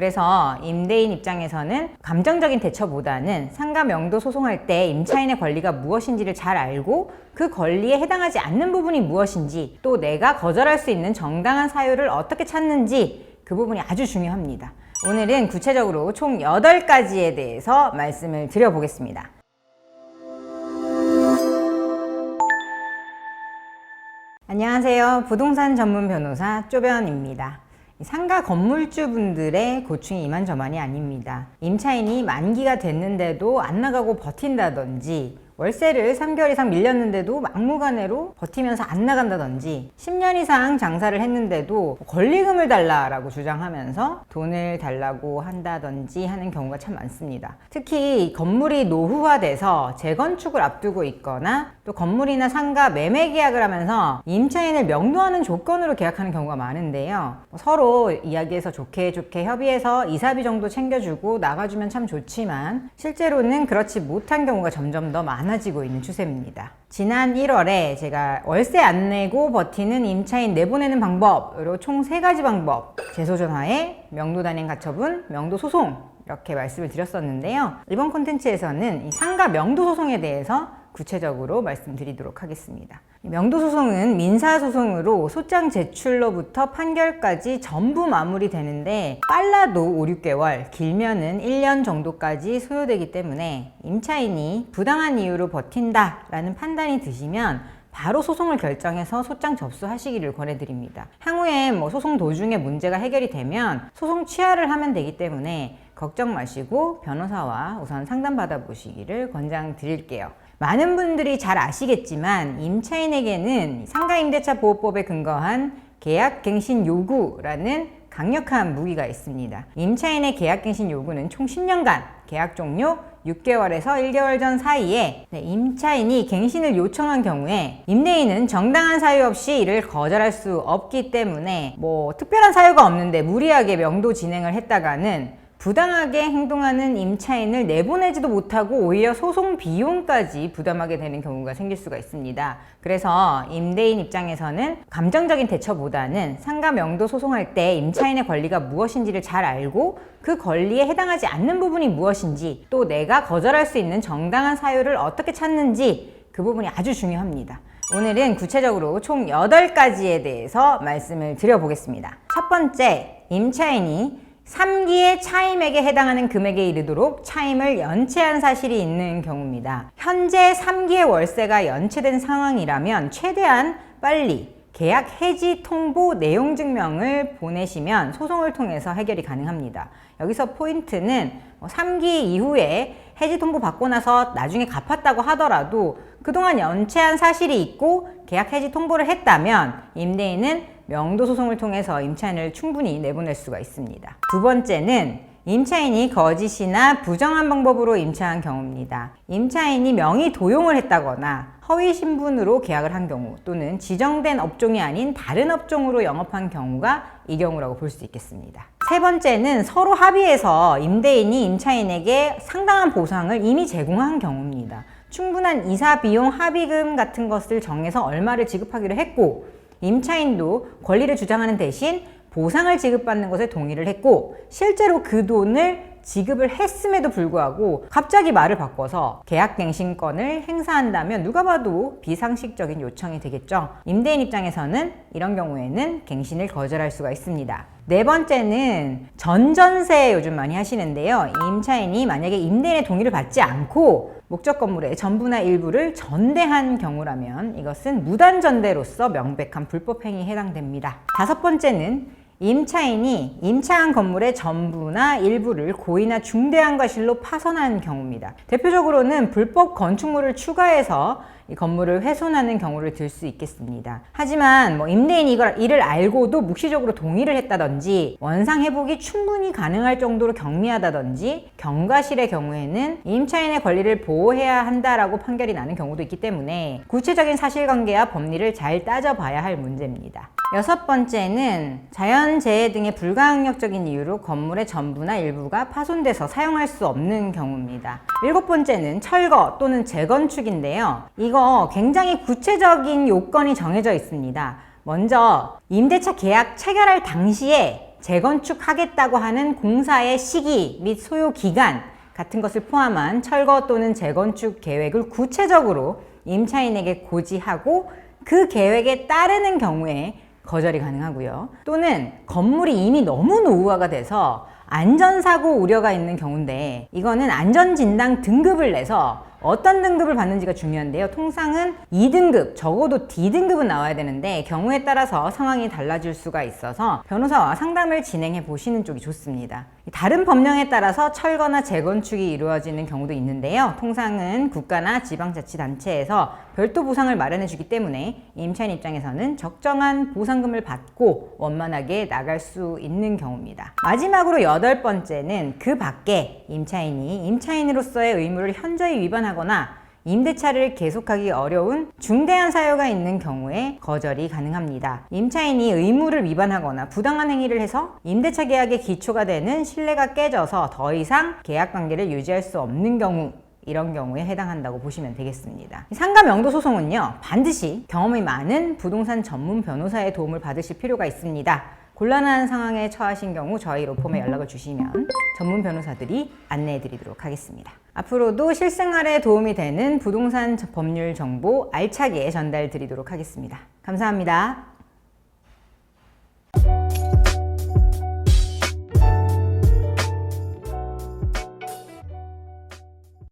그래서 임대인 입장에서는 감정적인 대처보다는 상가 명도 소송할 때 임차인의 권리가 무엇인지를 잘 알고 그 권리에 해당하지 않는 부분이 무엇인지, 또 내가 거절할 수 있는 정당한 사유를 어떻게 찾는지, 그 부분이 아주 중요합니다. 오늘은 구체적으로 총 8가지에 대해서 말씀을 드려보겠습니다. 안녕하세요. 부동산 전문 변호사 쪼변입니다. 상가 건물주분들의 고충이 이만저만이 아닙니다. 임차인이 만기가 됐는데도 안 나가고 버틴다든지, 월세를 3개월 이상 밀렸는데도 막무가내로 버티면서 안 나간다든지, 10년 이상 장사를 했는데도 권리금을 달라라고 주장하면서 돈을 달라고 한다든지 하는 경우가 참 많습니다. 특히 건물이 노후화돼서 재건축을 앞두고 있거나 또 건물이나 상가 매매 계약을 하면서 임차인을 명도하는 조건으로 계약하는 경우가 많은데요. 서로 이야기해서 좋게 협의해서 이사비 정도 챙겨주고 나가주면 참 좋지만 실제로는 그렇지 못한 경우가 점점 더 많아지고 있는 추세입니다. 지난 1월에 제가 월세 안 내고 버티는 임차인 내보내는 방법으로 총 3가지 방법, 재소전화에 명도단행 가처분, 명도소송 이렇게 말씀을 드렸었는데요. 이번 콘텐츠에서는 이 상가 명도소송에 대해서 구체적으로 말씀드리도록 하겠습니다. 명도소송은 민사소송으로 소장 제출로부터 판결까지 전부 마무리되는데 빨라도 5, 6개월, 길면은 1년 정도까지 소요되기 때문에 임차인이 부당한 이유로 버틴다라는 판단이 드시면 바로 소송을 결정해서 소장 접수하시기를 권해드립니다. 향후에 소송 도중에 문제가 해결이 되면 소송 취하를 하면 되기 때문에 걱정 마시고 변호사와 우선 상담 받아보시기를 권장드릴게요. 많은 분들이 잘 아시겠지만 임차인에게는 상가임대차 보호법에 근거한 계약갱신 요구라는 강력한 무기가 있습니다. 임차인의 계약갱신 요구는 총 10년간 계약 종료 6개월에서 1개월 전 사이에 임차인이 갱신을 요청한 경우에 임대인은 정당한 사유 없이 이를 거절할 수 없기 때문에 특별한 사유가 없는데 무리하게 명도 진행을 했다가는 부당하게 행동하는 임차인을 내보내지도 못하고 오히려 소송 비용까지 부담하게 되는 경우가 생길 수가 있습니다. 그래서 임대인 입장에서는 감정적인 대처보다는 상가 명도 소송할 때 임차인의 권리가 무엇인지를 잘 알고 그 권리에 해당하지 않는 부분이 무엇인지, 또 내가 거절할 수 있는 정당한 사유를 어떻게 찾는지, 그 부분이 아주 중요합니다. 오늘은 구체적으로 총 8가지에 대해서 말씀을 드려보겠습니다. 첫 번째, 임차인이 3기의 차임액에 해당하는 금액에 이르도록 차임을 연체한 사실이 있는 경우입니다. 현재 3기의 월세가 연체된 상황이라면 최대한 빨리 계약 해지 통보 내용 증명을 보내시면 소송을 통해서 해결이 가능합니다. 여기서 포인트는 3기 이후에 해지 통보 받고 나서 나중에 갚았다고 하더라도 그동안 연체한 사실이 있고 계약 해지 통보를 했다면 임대인은 명도소송을 통해서 임차인을 충분히 내보낼 수가 있습니다. 두 번째는 임차인이 거짓이나 부정한 방법으로 임차한 경우입니다. 임차인이 명의 도용을 했다거나 허위 신분으로 계약을 한 경우, 또는 지정된 업종이 아닌 다른 업종으로 영업한 경우가 이 경우라고 볼 수 있겠습니다. 세 번째는 서로 합의해서 임대인이 임차인에게 상당한 보상을 이미 제공한 경우입니다. 충분한 이사 비용 합의금 같은 것을 정해서 얼마를 지급하기로 했고 임차인도 권리를 주장하는 대신 보상을 지급받는 것에 동의를 했고 실제로 그 돈을 지급을 했음에도 불구하고 갑자기 말을 바꿔서 계약갱신권을 행사한다면 누가 봐도 비상식적인 요청이 되겠죠. 임대인 입장에서는 이런 경우에는 갱신을 거절할 수가 있습니다. 네 번째는 전전세 요즘 많이 하시는데요. 임차인이 만약에 임대인의 동의를 받지 않고 목적 건물의 전부나 일부를 전대한 경우라면 이것은 무단전대로서 명백한 불법행위에 해당됩니다. 다섯 번째는 임차인이 임차한 건물의 전부나 일부를 고의나 중대한 과실로 파손한 경우입니다. 대표적으로는 불법 건축물을 추가해서 이 건물을 훼손하는 경우를 들 수 있겠습니다. 하지만 임대인이 이를 알고도 묵시적으로 동의를 했다든지 원상 회복이 충분히 가능할 정도로 경미하다든지 경과실의 경우에는 임차인의 권리를 보호해야 한다라고 판결이 나는 경우도 있기 때문에 구체적인 사실관계와 법리를 잘 따져봐야 할 문제입니다. 여섯 번째는 자연재해 등의 불가항력적인 이유로 건물의 전부나 일부가 파손돼서 사용할 수 없는 경우입니다. 일곱 번째는 철거 또는 재건축인데요. 이거 굉장히 구체적인 요건이 정해져 있습니다. 먼저 임대차 계약 체결할 당시에 재건축하겠다고 하는 공사의 시기 및 소요 기간 같은 것을 포함한 철거 또는 재건축 계획을 구체적으로 임차인에게 고지하고 그 계획에 따르는 경우에 거절이 가능하고요. 또는 건물이 이미 너무 노후화가 돼서 안전사고 우려가 있는 경우인데 이거는 안전진단 등급을 내서 어떤 등급을 받는지가 중요한데요. 통상은 2등급, 적어도 D등급은 나와야 되는데 경우에 따라서 상황이 달라질 수가 있어서 변호사와 상담을 진행해 보시는 쪽이 좋습니다. 다른 법령에 따라서 철거나 재건축이 이루어지는 경우도 있는데요. 통상은 국가나 지방자치단체에서 별도 보상을 마련해 주기 때문에 임차인 입장에서는 적정한 보상금을 받고 원만하게 나갈 수 있는 경우입니다. 마지막으로 8번째는 그 밖에 임차인이 임차인으로서의 의무를 현저히 위반하거나 임대차를 계속하기 어려운 중대한 사유가 있는 경우에 거절이 가능합니다. 임차인이 의무를 위반하거나 부당한 행위를 해서 임대차 계약의 기초가 되는 신뢰가 깨져서 더 이상 계약 관계를 유지할 수 없는 경우, 이런 경우에 해당한다고 보시면 되겠습니다. 상가 명도 소송은요, 반드시 경험이 많은 부동산 전문 변호사의 도움을 받으실 필요가 있습니다. 곤란한 상황에 처하신 경우 저희 로펌에 연락을 주시면 전문 변호사들이 안내해 드리도록 하겠습니다. 앞으로도 실생활에 도움이 되는 부동산 법률 정보 알차게 전달 드리도록 하겠습니다. 감사합니다.